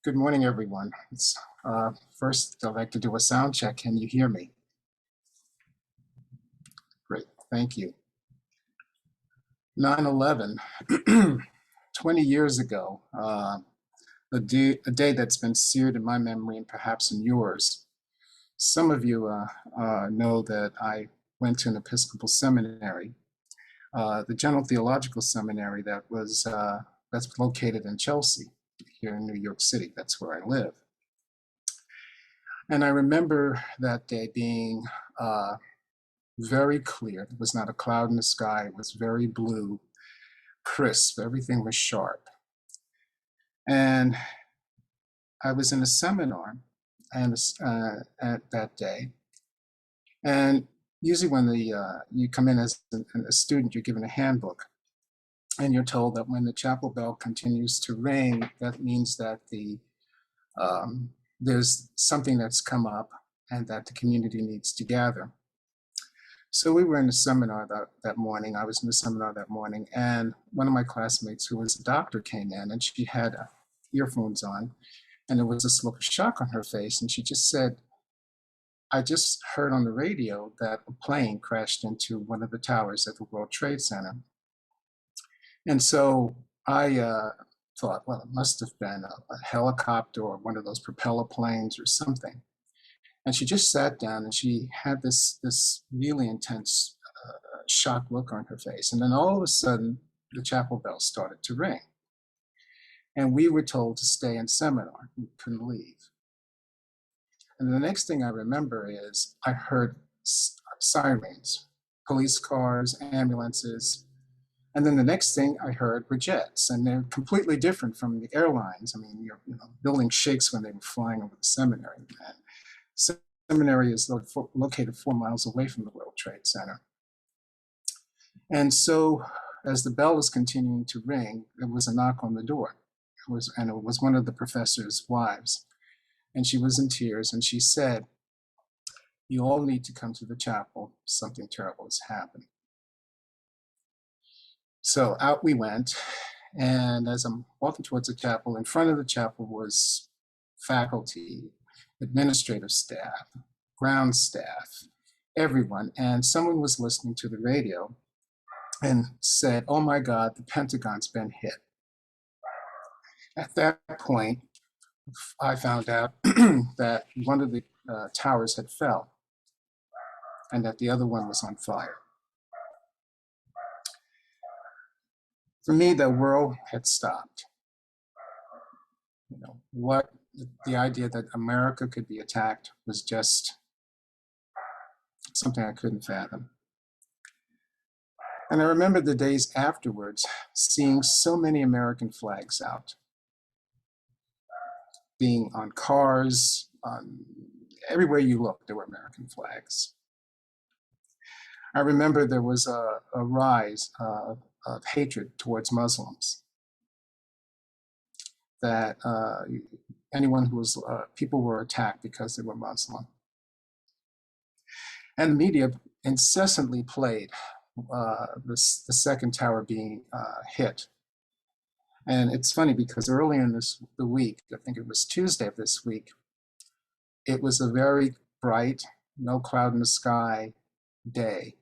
Good morning, everyone. First, I'd like to do a sound check. Can you hear me? Great, thank you. 9/11, 20 years ago, a day that's been seared in my memory and perhaps in yours. Some of you know that I went to an Episcopal seminary, the General Theological Seminary that's located in Chelsea, here in New York City. That's where I live. And I remember that day being very clear. There was not a cloud in the sky. It was very blue, crisp. Everything was sharp. And I was in a seminar at that day. And usually when you come in as a student, you're given a handbook. And you're told that when the chapel bell continues to ring, that means that there's something that's come up and that the community needs to gather. So we were in a seminar that morning. I was in the seminar that morning, and one of my classmates who was a doctor came in, and she had earphones on, and there was this look of shock on her face, and she just said, I just heard on the radio that a plane crashed into one of the towers at the World Trade Center. And so I thought, well, it must have been a helicopter or one of those propeller planes or something. And she just sat down and she had this really intense shocked look on her face. And then all of a sudden, the chapel bell started to ring. And we were told to stay in seminar. We couldn't leave. And the next thing I remember is I heard sirens, police cars, ambulances. And then the next thing I heard were jets, and they're completely different from the airlines. I mean, building shakes when they were flying over the seminary. And seminary is located 4 miles away from the World Trade Center. And so as the bell was continuing to ring, there was a knock on the door. It was one of the professor's wives. And she was in tears, and she said, you all need to come to the chapel. Something terrible has happened. So out we went, and as I'm walking towards the chapel, in front of the chapel was faculty, administrative staff, ground staff, everyone, and someone was listening to the radio and said, oh my God, the Pentagon's been hit. At that point, I found out that one of the towers had fell and that the other one was on fire. For me, the world had stopped. The idea that America could be attacked was just something I couldn't fathom. And I remember the days afterwards, seeing so many American flags out, being on cars, everywhere you looked, there were American flags. I remember there was a rise of hatred towards Muslims, that people were attacked because they were Muslim. And the media incessantly played the second tower being hit. And it's funny because early in the week, I think it was Tuesday of this week, it was a very bright, no cloud in the sky day.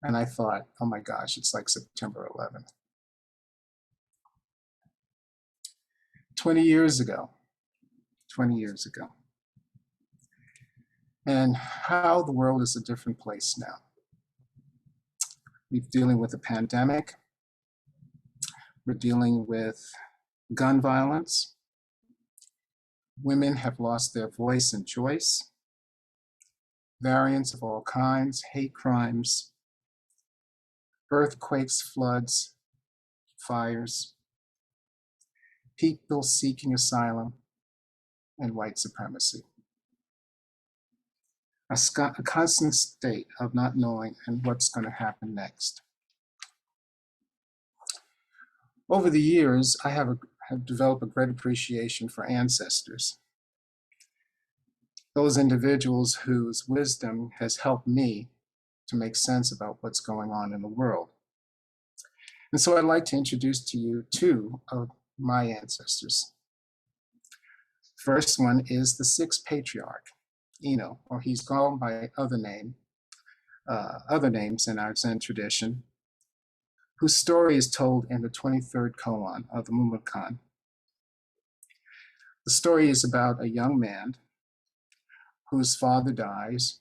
And I thought, oh my gosh, it's like September 11th. 20 years ago. And how the world is a different place now. We're dealing with a pandemic. We're dealing with gun violence. Women have lost their voice and choice. Variants of all kinds, hate crimes, earthquakes, floods, fires, people seeking asylum, and white supremacy. A constant state of not knowing and what's going to happen next. Over the years, I have developed a great appreciation for ancestors. Those individuals whose wisdom has helped me to make sense about what's going on in the world. And so I'd like to introduce to you two of my ancestors. First one is the sixth patriarch, or he's called by other names in our Zen tradition, whose story is told in the 23rd koan of the Mukei. The story is about a young man whose father dies,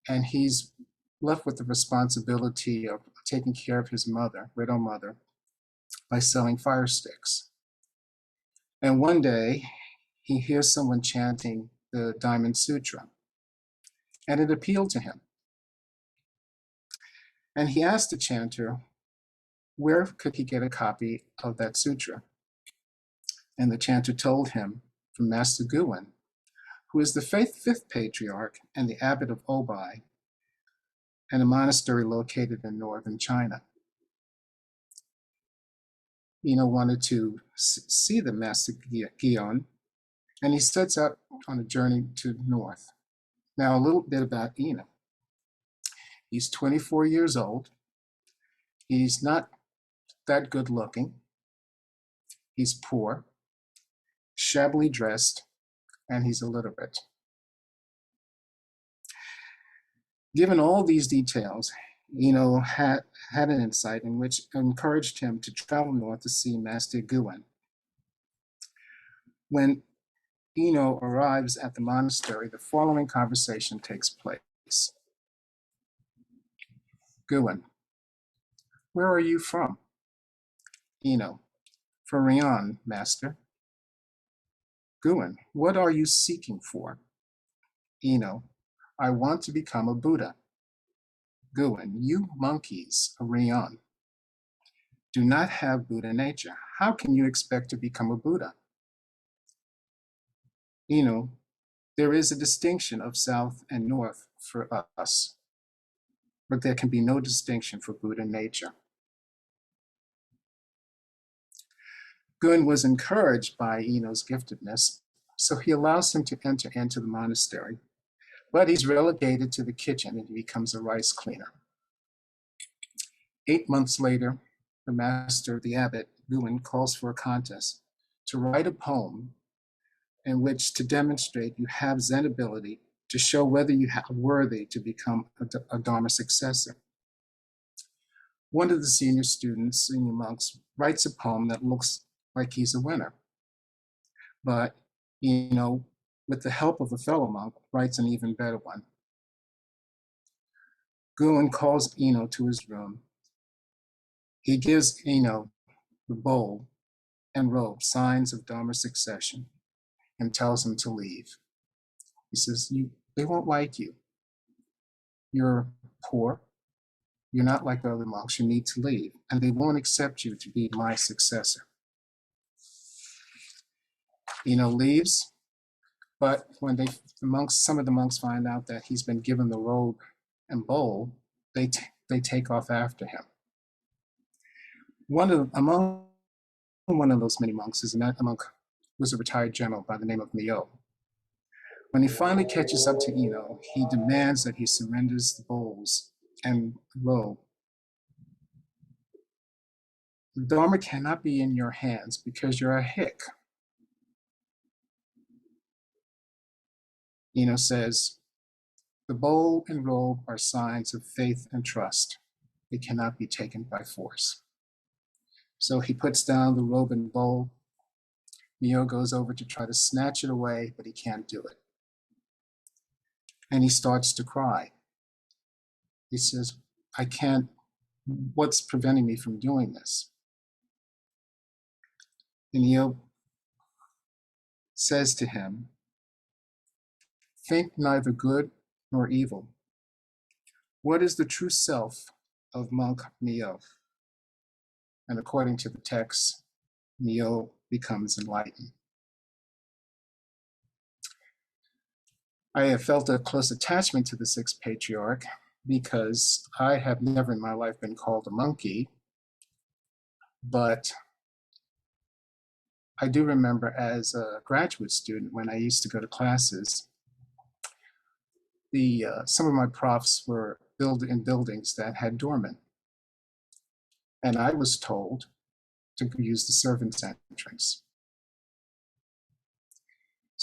and he's left with the responsibility of taking care of his widow mother, by selling fire sticks. And one day, he hears someone chanting the Diamond Sutra, and it appealed to him. And he asked the chanter, where could he get a copy of that sutra? And the chanter told him from Master Guin, who is the fifth patriarch and the abbot of Obai, and a monastery located in northern China. Wanted to see the Master Guin, and he sets out on a journey to north. Now, a little bit about Eno. He's 24 years old. He's not that good looking. He's poor, shabbily dressed, and he's illiterate. Given all these details, had an insight in which encouraged him to travel north to see Master Guin. When Eno arrives at the monastery, the following conversation takes place. Guin, where are you from? Eno, from Rian, Master. Guin, what are you seeking for? Eno, I want to become a Buddha. Guin, you monkeys of Rian do not have Buddha nature. How can you expect to become a Buddha? Eno, there is a distinction of south and north for us, but there can be no distinction for Buddha nature. Guin was encouraged by Eno's giftedness, so he allows him to enter into the monastery, but he's relegated to the kitchen and he becomes a rice cleaner. 8 months later, the master, the abbot, Guin, calls for a contest to write a poem in which to demonstrate you have Zen ability to show whether you are worthy to become a Dharma successor. One of the senior monks, writes a poem that looks like he's a winner. But, with the help of a fellow monk, writes an even better one. Guin calls Eno to his room. He gives Eno the bowl and robe, signs of Dharma succession, and tells him to leave. He says, they won't like you. You're poor. You're not like the other monks. You need to leave. And they won't accept you to be my successor. Eno leaves, but when some of the monks find out that he's been given the robe and bowl, they take off after him. Among one of those many monks is a monk who was a retired general by the name of Meowth. When he finally catches up to Eno, he demands that he surrenders the bowls and robe. The Dharma cannot be in your hands because you're a hick. Eno says, the bowl and robe are signs of faith and trust. They cannot be taken by force. So he puts down the robe and bowl. Meowth goes over to try to snatch it away, but he can't do it. And he starts to cry. He says, I can't, what's preventing me from doing this? And Meowth says to him, think neither good nor evil. What is the true self of monk Meowth? And according to the text, Meowth becomes enlightened. I have felt a close attachment to the sixth patriarch because I have never in my life been called a monkey, but I do remember as a graduate student when I used to go to classes, some of my profs were in buildings that had doormen. And I was told to use the servants' entrance.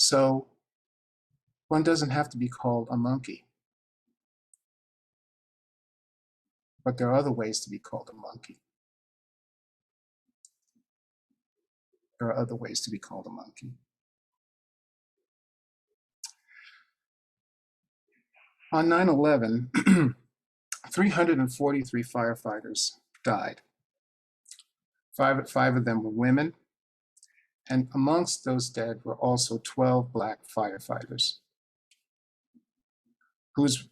So one doesn't have to be called a monkey, but there are other ways to be called a monkey. There are other ways to be called a monkey. On 9/11, 343 firefighters died. Five of them were women, and amongst those dead were also 12 Black firefighters,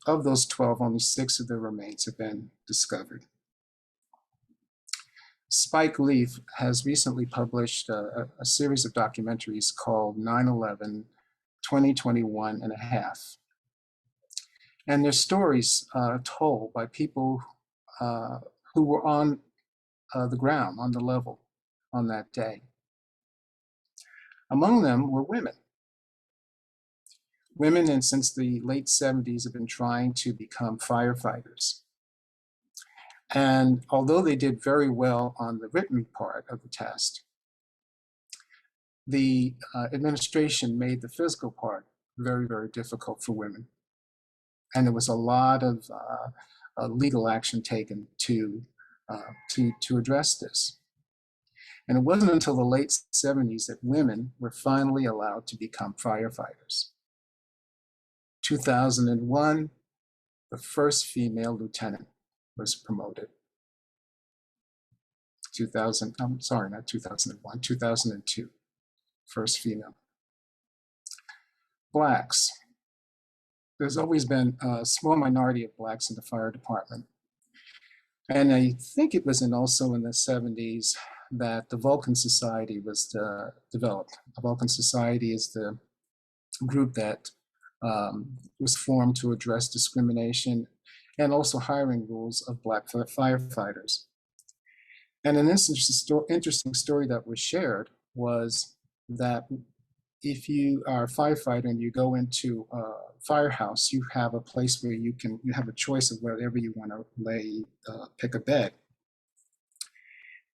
of those 12, only 6 of their remains have been discovered. Spike Lee has recently published a series of documentaries called 9/11, 2021 and a half. And their stories told by people who were on the ground, on the level on that day. Among them were women. Women, and since the late 70s, have been trying to become firefighters. And although they did very well on the written part of the test, the administration made the physical part very, very difficult for women. And there was a lot of legal action taken to address this. And it wasn't until the late 70s that women were finally allowed to become firefighters. 2001, the first female lieutenant was promoted. 2002, first female. Blacks. There's always been a small minority of Blacks in the fire department. And I think it was also in the 70s that the Vulcan Society was developed. The Vulcan Society is the group that was formed to address discrimination and also hiring rules of Black firefighters. And an interesting story that was shared was that if you are a firefighter and you go into a firehouse, you have a place where you have a choice of wherever you want to pick a bed.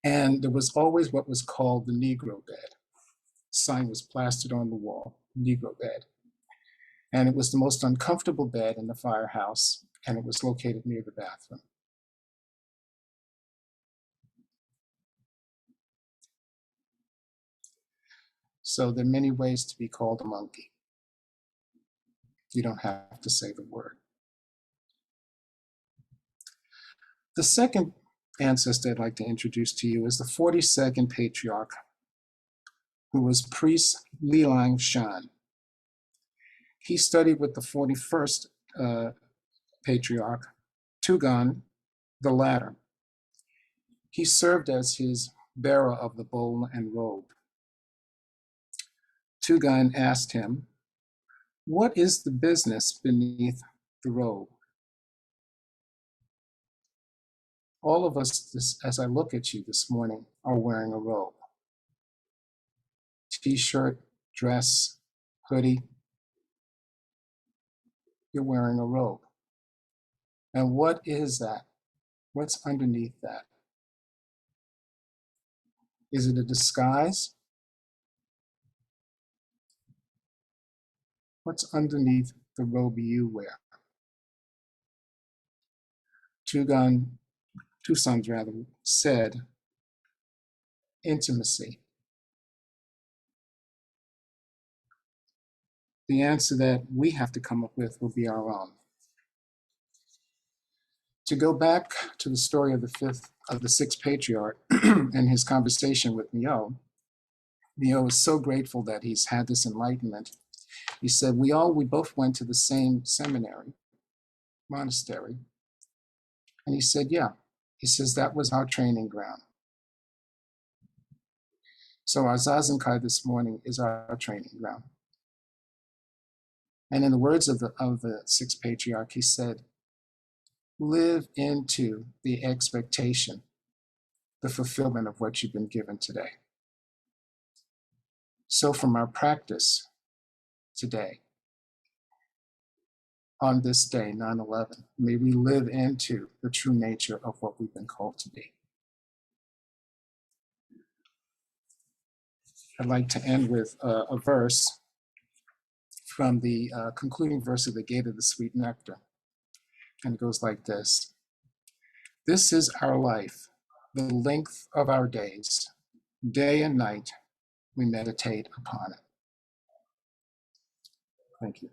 And there was always what was called the Negro bed. Sign was plastered on the wall, Negro bed. And it was the most uncomfortable bed in the firehouse, and it was located near the bathroom. So there are many ways to be called a monkey. You don't have to say the word. The second ancestor I'd like to introduce to you is the 42nd patriarch, who was priest Lilang Shan. He studied with the 41st patriarch, Tugan the latter. He served as his bearer of the bowl and robe. Tugan asked him, "What is the business beneath the robe?" All of us, as I look at you this morning, are wearing a robe. T-shirt, dress, hoodie. You're wearing a robe. And what is that? What's underneath that? Is it a disguise? What's underneath the robe you wear? Two sons said, intimacy. The answer that we have to come up with will be our own. To go back to the story of the sixth patriarch and his conversation with Meowth, Meowth is so grateful that he's had this enlightenment. He said, we both went to the same monastery. And he said, yeah. He says, that was our training ground. So our zazen this morning is our training ground. And in the words of the sixth patriarch, he said, live into the expectation, the fulfillment of what you've been given today. So from our practice today, on this day, 9/11, may we live into the true nature of what we've been called to be. I'd like to end with a verse from the concluding verse of the Gate of the Sweet Nectar. And it goes like this. This is our life, the length of our days. Day and night, we meditate upon it. Thank you.